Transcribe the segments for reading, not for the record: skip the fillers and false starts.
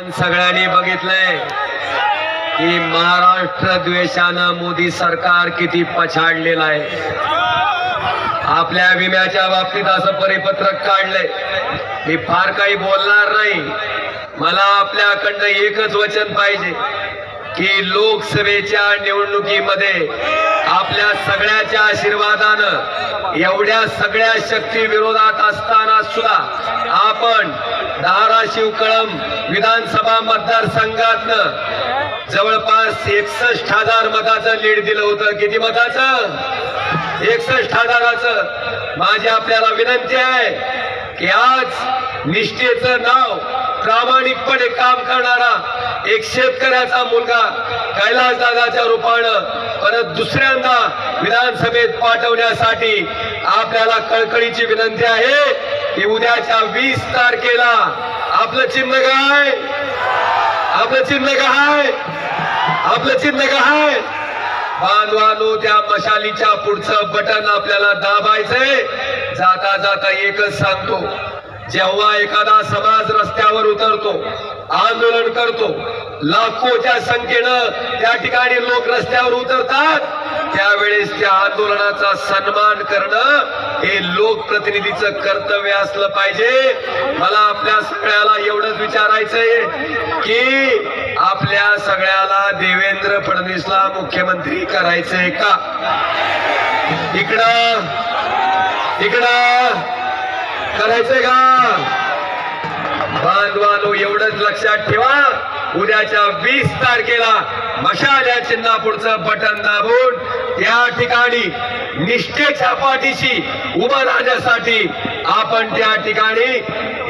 सगळ्यांनी बघितलंय की महाराष्ट्र द्वेषानं मोदी सरकार किती पछाडलेलं आहे। आपल्या विम्याच्या बाबतीत असं परिपत्रक काढलंय, मी फार काही बोलणार नाही। मला आपल्याकडनं एकच वचन पाहिजे की लोकसभेच्या निवडणुकीमध्ये आपल्या सगळ्याच्या आशीर्वादानं एवढ्या सगळ्या शक्ती विरोधात असताना सुद्धा आपण धाराशिव कळंब विधानसभा मतदारसंघातनं जवळपास 61,000 मताचं लीड दिलं होतं। किती मताचं? 61,000चं। माझी आपल्याला विनंती आहे की आज निष्ठेचं नाव प्रामाणिकपणे काम करणारा एक शेतकऱ्याचा मुलगा कैलासदादाच्या रूपानं परत दुसऱ्यांदा विधानसभेत पाठवण्यासाठी आपल्याला कळकळीची विनंती आहे की उद्याच्या 20 तारखेला आपलं चिन्ह काय? आपलं चिन्ह काय? आपलं चिन्ह काय? बांधवानो, त्या मशालीच्या पुढचं बटन आपल्याला दाबायचंय। जाता जाता एकच सांगतो, जेव्हा एखादा समाज रस्त्यावर उतरतो, आंदोलन करतो, लाखोच्या संख्येनं त्या ठिकाणी लोक रस्त्यावर उतरतात, त्यावेळेस त्या आंदोलनाचा सन्मान करणं हे लोकप्रतिनिधीचं कर्तव्य असलं पाहिजे। मला आपल्या सगळ्याला एवढंच विचारायचंय की आपल्या सगळ्याला देवेंद्र फडणवीसला मुख्यमंत्री करायचंय का? इकडं करायचंय का? बांधवानो, एवढंच लक्षात ठेवा, उद्याच्या 20 तारखेला मशाल या चिन्हा पुढचं बटन दाबून त्या ठिकाणी निष्ठेच्या पाठीशी उभं राहण्यासाठी आपण त्या ठिकाणी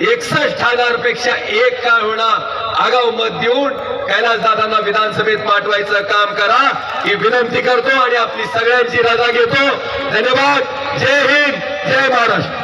61,000 पेक्षा एक काळ होणार आगाऊ मत देऊन कैलासदादांना विधानसभेत पाठवायचं काम करा ही विनंती करतो आणि आपली सगळ्यांची रजा घेतो। धन्यवाद। जय हिंद, जय महाराष्ट्र।